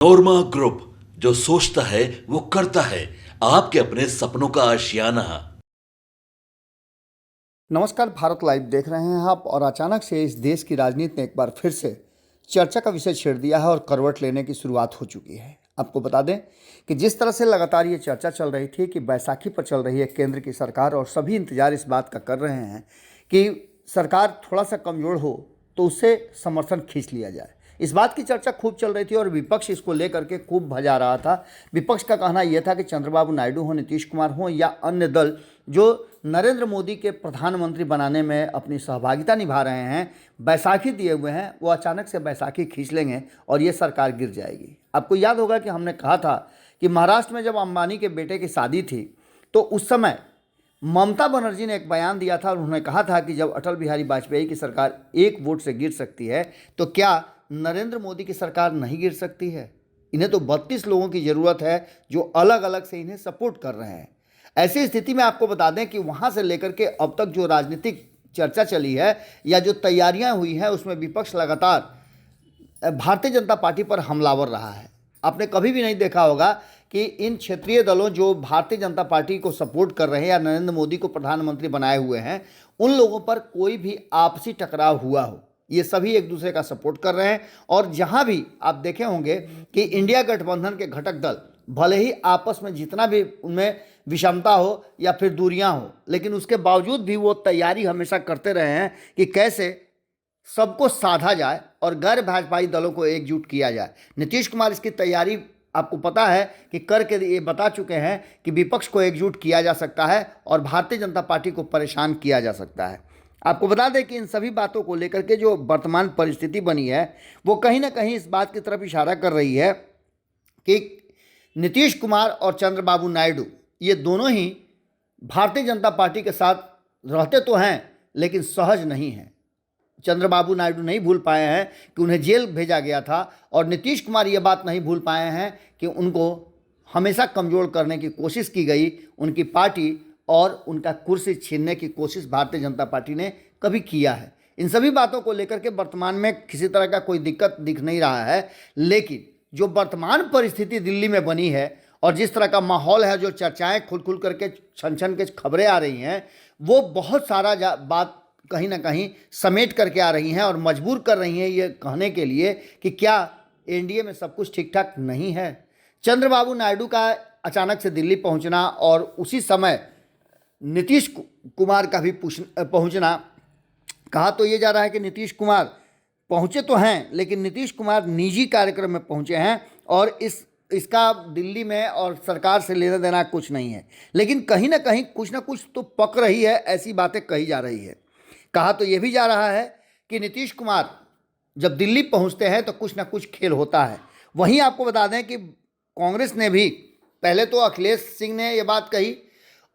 नोरमा group, जो सोचता है वो करता है। आपके अपने सपनों का आशियाना। नमस्कार, भारत लाइव देख रहे हैं आप। और अचानक से इस देश की राजनीति ने एक बार फिर से चर्चा का विषय छेड़ दिया है और करवट लेने की शुरुआत हो चुकी है। आपको बता दें कि जिस तरह से लगातार ये चर्चा चल रही थी कि बैसाखी पर चल रही है केंद्र की सरकार, और सभी इंतजार इस बात का कर रहे हैं कि सरकार थोड़ा सा कमज़ोर हो तो उससे समर्थन खींच लिया जाए। इस बात की चर्चा खूब चल रही थी और विपक्ष इसको लेकर के खूब भजा रहा था। विपक्ष का कहना यह था कि चंद्रबाबू नायडू हो, नीतीश कुमार हो या अन्य दल जो नरेंद्र मोदी के प्रधानमंत्री बनाने में अपनी सहभागिता निभा रहे हैं, बैसाखी दिए हुए हैं, वो अचानक से बैसाखी खींच लेंगे और ये सरकार गिर जाएगी। आपको याद होगा कि हमने कहा था कि महाराष्ट्र में जब अंबानी के बेटे की शादी थी तो उस समय ममता बनर्जी ने एक बयान दिया था और उन्होंने कहा था कि जब अटल बिहारी वाजपेयी की सरकार एक वोट से गिर सकती है तो क्या नरेंद्र मोदी की सरकार नहीं गिर सकती है। इन्हें तो 32 लोगों की ज़रूरत है जो अलग अलग से इन्हें सपोर्ट कर रहे हैं। ऐसी स्थिति में आपको बता दें कि वहाँ से लेकर के अब तक जो राजनीतिक चर्चा चली है या जो तैयारियां हुई हैं उसमें विपक्ष लगातार भारतीय जनता पार्टी पर हमलावर रहा है। आपने कभी भी नहीं देखा होगा कि इन क्षेत्रीय दलों जो भारतीय जनता पार्टी को सपोर्ट कर रहे हैं या नरेंद्र मोदी को प्रधानमंत्री बनाए हुए हैं, उन लोगों पर कोई भी आपसी टकराव हुआ हो। ये सभी एक दूसरे का सपोर्ट कर रहे हैं और जहां भी आप देखे होंगे कि इंडिया गठबंधन के घटक दल भले ही आपस में जितना भी उनमें विषमता हो या फिर दूरियां हो, लेकिन उसके बावजूद भी वो तैयारी हमेशा करते रहे हैं कि कैसे सबको साधा जाए और गैर भाजपाई दलों को एकजुट किया जाए। नीतीश कुमार इसकी तैयारी आपको पता है कि करके ये बता चुके हैं कि विपक्ष को एकजुट किया जा सकता है और भारतीय जनता पार्टी को परेशान किया जा सकता है। आपको बता दें कि इन सभी बातों को लेकर के जो वर्तमान परिस्थिति बनी है वो कहीं ना कहीं इस बात की तरफ इशारा कर रही है कि नीतीश कुमार और चंद्रबाबू नायडू ये दोनों ही भारतीय जनता पार्टी के साथ रहते तो हैं लेकिन सहज नहीं हैं। चंद्रबाबू नायडू नहीं भूल पाए हैं कि उन्हें जेल भेजा गया था और नीतीश कुमार ये बात नहीं भूल पाए हैं कि उनको हमेशा कमज़ोर करने की कोशिश की गई, उनकी पार्टी और उनका कुर्सी छीनने की कोशिश भारतीय जनता पार्टी ने कभी किया है। इन सभी बातों को लेकर के वर्तमान में किसी तरह का कोई दिक्कत दिख नहीं रहा है, लेकिन जो वर्तमान परिस्थिति दिल्ली में बनी है और जिस तरह का माहौल है, जो चर्चाएं खुल करके छन छन के खबरें आ रही हैं, वो बहुत सारा बात कहीं ना कहीं समेट करके आ रही हैं और मजबूर कर रही हैं ये कहने के लिए कि क्या एनडीए में सब कुछ ठीक ठाक नहीं है। चंद्रबाबू नायडू का अचानक से दिल्ली पहुंचना और उसी समय नीतीश कुमार का भी पहुंचना, कहा तो ये जा रहा है कि नीतीश कुमार पहुंचे तो हैं लेकिन नीतीश कुमार निजी कार्यक्रम में पहुंचे हैं और इसका दिल्ली में और सरकार से लेना देना कुछ नहीं है। लेकिन कहीं ना कहीं कुछ ना कुछ तो पक रही है, ऐसी बातें कही जा रही है। कहा तो ये भी जा रहा है कि नीतीश कुमार जब दिल्ली पहुंचते हैं तो कुछ ना कुछ खेल होता है। वहीं आपको बता दें कि कांग्रेस ने भी, पहले तो अखिलेश सिंह ने ये बात कही,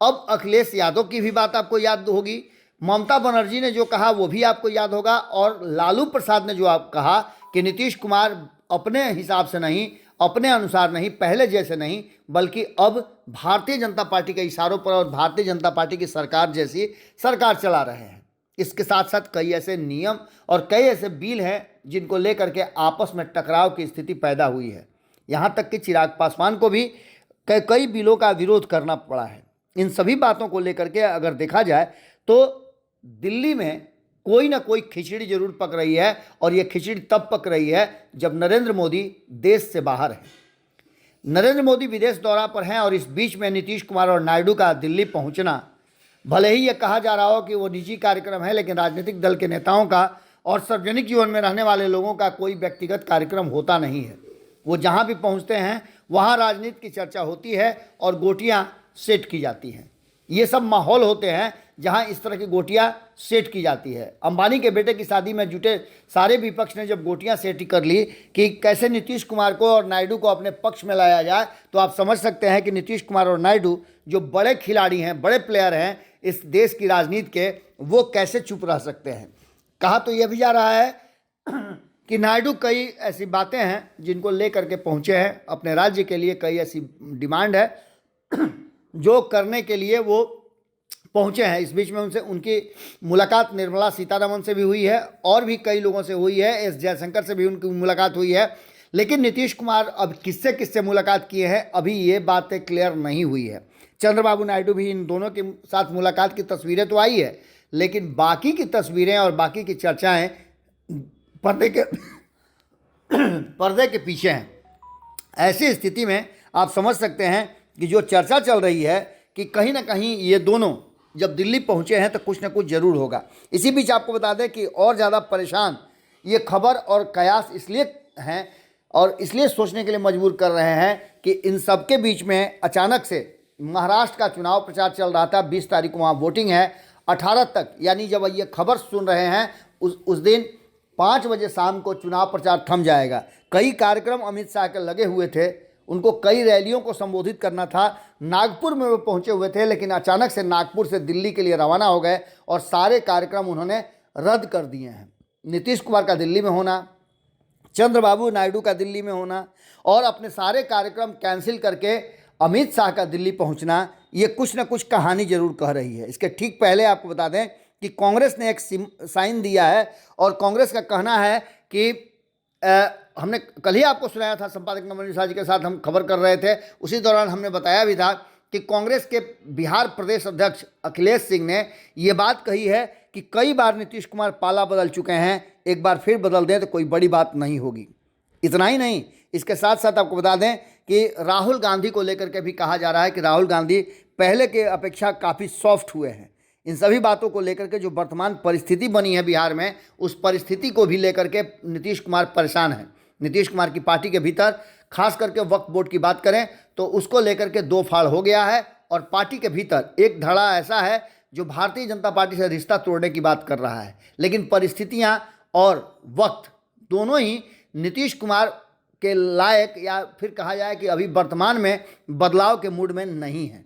अब अखिलेश यादव की भी बात आपको याद होगी, ममता बनर्जी ने जो कहा वो भी आपको याद होगा, और लालू प्रसाद ने जो आप कहा कि नीतीश कुमार अपने हिसाब से नहीं, अपने अनुसार नहीं, पहले जैसे नहीं, बल्कि अब भारतीय जनता पार्टी के इशारों पर और भारतीय जनता पार्टी की सरकार जैसी सरकार चला रहे हैं। इसके साथ साथ कई ऐसे नियम और कई ऐसे बिल हैं जिनको लेकर के आपस में टकराव की स्थिति पैदा हुई है। यहाँ तक कि चिराग पासवान को भी कई बिलों का विरोध करना पड़ा है। इन सभी बातों को लेकर के अगर देखा जाए तो दिल्ली में कोई ना कोई खिचड़ी जरूर पक रही है और ये खिचड़ी तब पक रही है जब नरेंद्र मोदी देश से बाहर है। नरेंद्र मोदी विदेश दौरा पर हैं और इस बीच में नीतीश कुमार और नायडू का दिल्ली पहुंचना, भले ही ये कहा जा रहा हो कि वो निजी कार्यक्रम है, लेकिन राजनीतिक दल के नेताओं का और सार्वजनिक जीवन में रहने वाले लोगों का कोई व्यक्तिगत कार्यक्रम होता नहीं है। वो जहाँ भी पहुँचते हैं वहाँ राजनीति की चर्चा होती है और गोटियाँ सेट की जाती हैं। ये सब माहौल होते हैं जहाँ इस तरह की गोटियाँ सेट की जाती है। अंबानी के बेटे की शादी में जुटे सारे विपक्ष ने जब गोटियाँ सेट कर ली कि कैसे नीतीश कुमार को और नायडू को अपने पक्ष में लाया जाए, तो आप समझ सकते हैं कि नीतीश कुमार और नायडू जो बड़े खिलाड़ी हैं, बड़े प्लेयर हैं इस देश की राजनीति के, वो कैसे चुप रह सकते हैं। कहा तो यह भी जा रहा है कि नायडू कई ऐसी बातें हैं जिनको लेकर के पहुँचे हैं, अपने राज्य के लिए कई ऐसी डिमांड है जो करने के लिए वो पहुँचे हैं। इस बीच में उनकी मुलाकात निर्मला सीतारमण से भी हुई है और भी कई लोगों से हुई है, एस जयशंकर से भी उनकी मुलाकात हुई है। लेकिन नीतीश कुमार अब किससे किससे मुलाकात किए हैं अभी ये बातें क्लियर नहीं हुई है। चंद्रबाबू नायडू भी इन दोनों के साथ मुलाकात की तस्वीरें तो आई है, लेकिन बाकी की तस्वीरें और बाकी की चर्चाएं पर्दे के पर्दे के पीछे हैं। ऐसी स्थिति में आप समझ सकते हैं कि जो चर्चा चल रही है कि कहीं ना कहीं ये दोनों जब दिल्ली पहुंचे हैं तो कुछ ना कुछ ज़रूर होगा। इसी बीच आपको बता दें कि और ज़्यादा परेशान ये खबर और कयास इसलिए हैं और इसलिए सोचने के लिए मजबूर कर रहे हैं कि इन सब के बीच में अचानक से महाराष्ट्र का चुनाव प्रचार चल रहा था। 20 तारीख को वहाँ वोटिंग है, 18 तक, यानी जब ये खबर सुन रहे हैं उस दिन 5 बजे शाम को चुनाव प्रचार थम जाएगा। कई कार्यक्रम अमित शाह के लगे हुए थे, उनको कई रैलियों को संबोधित करना था। नागपुर में वो पहुंचे हुए थे, लेकिन अचानक से नागपुर से दिल्ली के लिए रवाना हो गए और सारे कार्यक्रम उन्होंने रद्द कर दिए हैं। नीतीश कुमार का दिल्ली में होना, चंद्रबाबू नायडू का दिल्ली में होना और अपने सारे कार्यक्रम कैंसिल करके अमित शाह का दिल्ली पहुंचना, ये कुछ ना कुछ कहानी जरूर कह रही है। इसके ठीक पहले आपको बता दें कि कांग्रेस ने एक साइन दिया है और कांग्रेस का कहना है कि हमने कल ही आपको सुनाया था, संपादक नवनीत शाह जी के साथ हम खबर कर रहे थे, उसी दौरान हमने बताया भी था कि कांग्रेस के बिहार प्रदेश अध्यक्ष अखिलेश सिंह ने ये बात कही है कि कई बार नीतीश कुमार पाला बदल चुके हैं, एक बार फिर बदल दें तो कोई बड़ी बात नहीं होगी। इतना ही नहीं, इसके साथ साथ आपको बता दें कि राहुल गांधी को लेकर के भी कहा जा रहा है कि राहुल गांधी पहले के अपेक्षा काफ़ी सॉफ्ट हुए हैं। इन सभी बातों को लेकर के जो वर्तमान परिस्थिति बनी है बिहार में, उस परिस्थिति को भी लेकर के नीतीश कुमार परेशान हैं। नीतीश कुमार की पार्टी के भीतर खास करके वक्फ बोर्ड की बात करें तो उसको लेकर के दो फाड़ हो गया है और पार्टी के भीतर एक धड़ा ऐसा है जो भारतीय जनता पार्टी से रिश्ता तोड़ने की बात कर रहा है। लेकिन परिस्थितियां और वक्त दोनों ही नीतीश कुमार के लायक, या फिर कहा जाए कि अभी वर्तमान में बदलाव के मूड में नहीं है।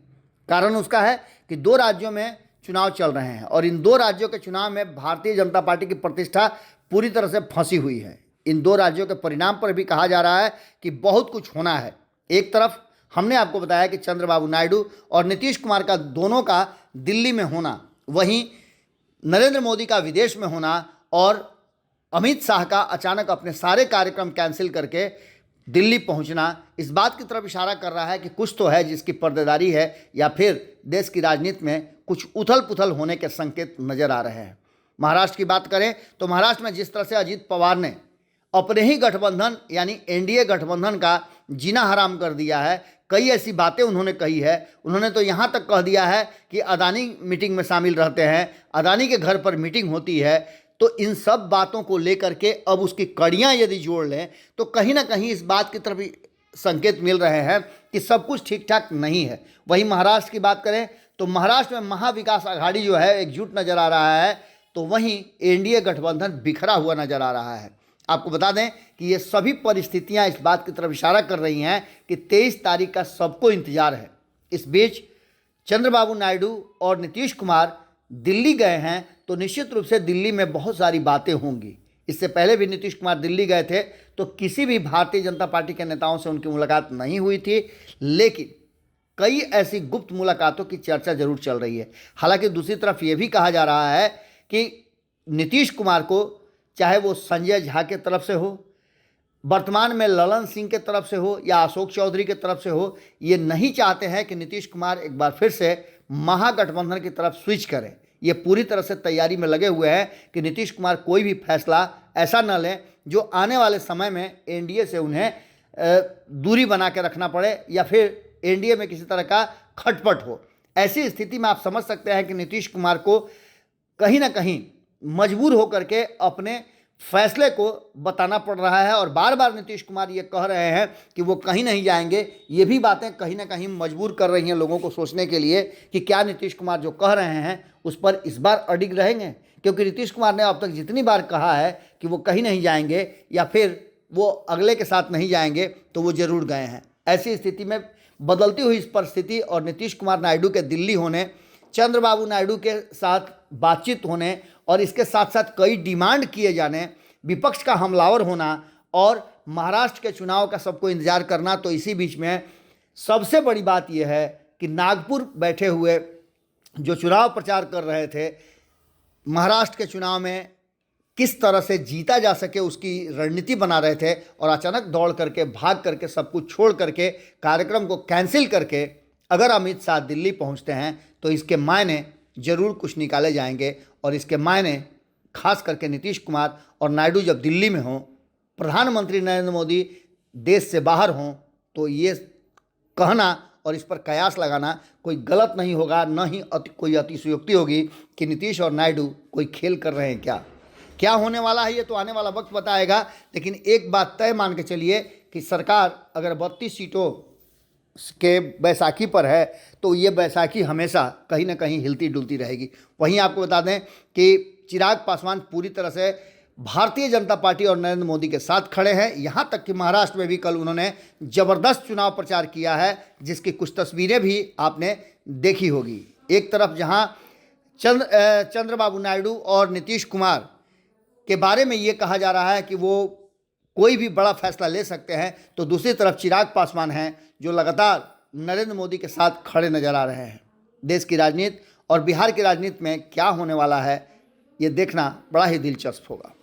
कारण उसका है कि 2 राज्यों में चुनाव चल रहे हैं और इन 2 राज्यों के चुनाव में भारतीय जनता पार्टी की प्रतिष्ठा पूरी तरह से फंसी हुई है। इन 2 राज्यों के परिणाम पर भी कहा जा रहा है कि बहुत कुछ होना है। एक तरफ हमने आपको बताया कि चंद्रबाबू नायडू और नीतीश कुमार का दोनों का दिल्ली में होना, वहीं नरेंद्र मोदी का विदेश में होना और अमित शाह का अचानक अपने सारे कार्यक्रम कैंसिल करके दिल्ली पहुंचना इस बात की तरफ इशारा कर रहा है कि कुछ तो है जिसकी पर्देदारी है, या फिर देश की राजनीति में कुछ उथल पुथल होने के संकेत नजर आ रहे हैं। महाराष्ट्र की बात करें तो महाराष्ट्र में जिस तरह से अजीत पवार ने अपने ही गठबंधन यानी एनडीए गठबंधन का जीना हराम कर दिया है, कई ऐसी बातें उन्होंने कही है। उन्होंने तो यहाँ तक कह दिया है कि अदानी मीटिंग में शामिल रहते हैं, अदानी के घर पर मीटिंग होती है। तो इन सब बातों को लेकर के अब उसकी कड़ियाँ यदि जोड़ लें तो कहीं ना कहीं इस बात की तरफ संकेत मिल रहे हैं कि सब कुछ ठीक ठाक नहीं है। वहीं महाराष्ट्र की बात करें तो महाराष्ट्र में महाविकास आघाड़ी जो है एकजुट नज़र आ रहा है, तो वहीं एनडीए गठबंधन बिखरा हुआ नज़र आ रहा है। आपको बता दें कि ये सभी परिस्थितियां इस बात की तरफ इशारा कर रही हैं कि 23 तारीख का सबको इंतजार है। इस बीच चंद्रबाबू नायडू और नीतीश कुमार दिल्ली गए हैं, तो निश्चित रूप से दिल्ली में बहुत सारी बातें होंगी। इससे पहले भी नीतीश कुमार दिल्ली गए थे तो किसी भी भारतीय जनता पार्टी के नेताओं से उनकी मुलाकात नहीं हुई थी, लेकिन कई ऐसी गुप्त मुलाकातों की चर्चा जरूर चल रही है। हालांकि दूसरी तरफ ये भी कहा जा रहा है कि नीतीश कुमार को, चाहे वो संजय झा के तरफ से हो, वर्तमान में ललन सिंह के तरफ से हो या अशोक चौधरी के तरफ से हो, ये नहीं चाहते हैं कि नीतीश कुमार एक बार फिर से महागठबंधन की तरफ स्विच करें। ये पूरी तरह से तैयारी में लगे हुए हैं कि नीतीश कुमार कोई भी फैसला ऐसा न लें जो आने वाले समय में एनडीए से उन्हें दूरी बना के रखना पड़े या फिर एनडीए में किसी तरह का खटपट हो। ऐसी स्थिति में आप समझ सकते हैं कि नीतीश कुमार को कहीं ना कहीं मजबूर होकर के अपने फैसले को बताना पड़ रहा है और बार बार नीतीश कुमार ये कह रहे हैं कि वो कहीं नहीं जाएंगे। ये भी बातें कहीं ना कहीं मजबूर कर रही हैं लोगों को सोचने के लिए कि क्या नीतीश कुमार जो कह रहे हैं उस पर इस बार अडिग रहेंगे, क्योंकि नीतीश कुमार ने अब तक जितनी बार कहा है कि वो कहीं नहीं जाएंगे या फिर वो अगले के साथ नहीं जाएंगे तो वो ज़रूर गए हैं। ऐसी स्थिति में बदलती हुई इस परिस्थिति और नीतीश कुमार नायडू के दिल्ली होने, चंद्रबाबू नायडू के साथ बातचीत होने और इसके साथ साथ कई डिमांड किए जाने, विपक्ष का हमलावर होना और महाराष्ट्र के चुनाव का सबको इंतजार करना, तो इसी बीच में सबसे बड़ी बात यह है कि नागपुर बैठे हुए जो चुनाव प्रचार कर रहे थे, महाराष्ट्र के चुनाव में किस तरह से जीता जा सके उसकी रणनीति बना रहे थे, और अचानक दौड़ करके, भाग करके, सब कुछ छोड़ करके, कार्यक्रम को कैंसिल करके अगर अमित शाह दिल्ली पहुंचते हैं तो इसके मायने जरूर कुछ निकाले जाएंगे। और इसके मायने खास करके नीतीश कुमार और नायडू जब दिल्ली में हों, प्रधानमंत्री नरेंद्र मोदी देश से बाहर हों, तो ये कहना और इस पर कयास लगाना कोई गलत नहीं होगा, न ही कोई अतिशयोक्ति होगी कि नीतीश और नायडू कोई खेल कर रहे हैं। क्या होने वाला है ये तो आने वाला वक्त बताएगा। लेकिन एक बात तय मान के चलिए कि सरकार अगर 32 सीटों के बैसाखी पर है तो ये बैसाखी हमेशा कहीं ना कहीं हिलती डुलती रहेगी। वहीं आपको बता दें कि चिराग पासवान पूरी तरह से भारतीय जनता पार्टी और नरेंद्र मोदी के साथ खड़े हैं। यहाँ तक कि महाराष्ट्र में भी कल उन्होंने ज़बरदस्त चुनाव प्रचार किया है, जिसकी कुछ तस्वीरें भी आपने देखी होगी। एक तरफ जहाँ चंद्रबाबू नायडू और नीतीश कुमार के बारे में ये कहा जा रहा है कि वो कोई भी बड़ा फैसला ले सकते हैं, तो दूसरी तरफ चिराग पासवान हैं जो लगातार नरेंद्र मोदी के साथ खड़े नजर आ रहे हैं। देश की राजनीति और बिहार की राजनीति में क्या होने वाला है ये देखना बड़ा ही दिलचस्प होगा।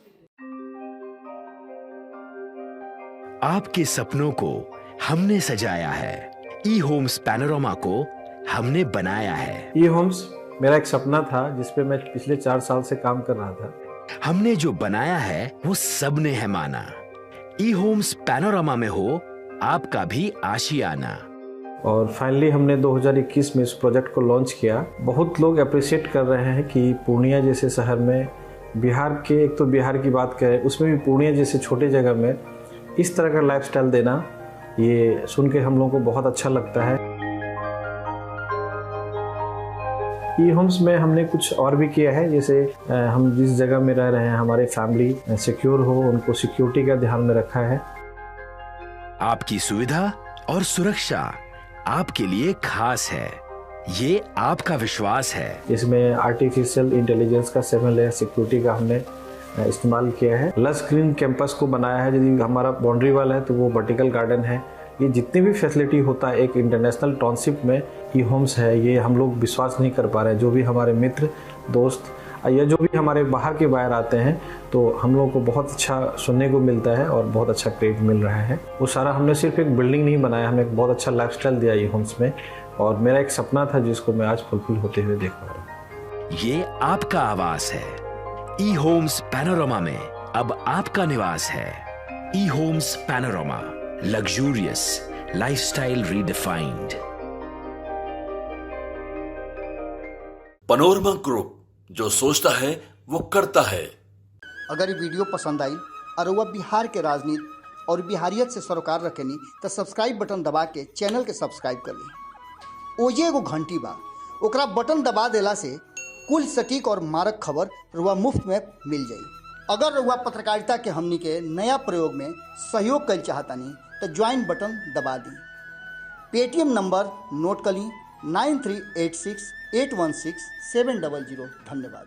आपके सपनों को हमने सजाया है, ई होम्स पैनोरमा को हमने बनाया है। ई होम्स मेरा एक सपना था जिस पे मैं पिछले 4 साल से काम कर रहा था। हमने जो बनाया है वो सबने है माना। ई होम्स पैनोरमा में हो आपका भी आशियाना। और फाइनली हमने 2021 में इस प्रोजेक्ट को लॉन्च किया। बहुत लोग अप्रिशिएट कर रहे हैं कि पूर्णिया जैसे शहर में, बिहार के, एक तो बिहार की बात करें उसमें भी पूर्णिया जैसे छोटे जगह में इस तरह का लाइफस्टाइल देना, ये सुन के हम लोगों को बहुत अच्छा लगता है। ई होम्स में हमने कुछ और भी किया है, जैसे हम जिस जगह में रह रहे हैं हमारे फैमिली सिक्योर हो, उनको सिक्योरिटी का ध्यान में रखा है। आपकी सुविधा और सुरक्षा आपके लिए खास है, ये आपका विश्वास है। इसमें आर्टिफिशियल इंटेलिजेंस का 7 लेयर सिक्योरिटी का हमने इस्तेमाल किया है। लस ग्रीन कैंपस को बनाया है। यदि हमारा बाउंड्री वाल है तो वो वर्टिकल गार्डन है। ये जितनी भी फैसिलिटी होता है एक इंटरनेशनल टाउनशिप में ई होम्स है, ये हम लोग विश्वास नहीं कर पा रहे हैं। जो भी हमारे मित्र दोस्त या जो भी हमारे बाहर के बाहर आते हैं तो हम लोगों को बहुत अच्छा सुनने को मिलता है और बहुत अच्छा क्रेडिट मिल रहा है। वो सारा हमने सिर्फ एक बिल्डिंग नहीं बनाया, हमें एक बहुत अच्छा लाइफस्टाइल दिया ई होम्स में, और मेरा एक सपना था जिसको मैं आज फुलफिल होते हुए देख पा रहा हूँ। ये आपका आवास है। ई होम्स पैनोरमा में अब आपका निवास है। E Homes Panorama, luxurious lifestyle redefined. Panorama group, जो सोचता है वो करता है। अगर ये वीडियो पसंद आई और वह बिहार के राजनीति और बिहारियत से सरोकार रखेनी तो सब्सक्राइब बटन दबा के चैनल के सब्सक्राइब कर ली। ओजे एगो घंटी बा, ओकरा बटन दबा देला से कुल सटीक और मारक खबर रुआ मुफ्त में मिल जाई। अगर रुआ पत्रकारिता के हमनी के नया प्रयोग में सहयोग कर चाहतानी तो ज्वाइन बटन दबा दी। पेटीएम नंबर नोट कर ली 9386816700। धन्यवाद।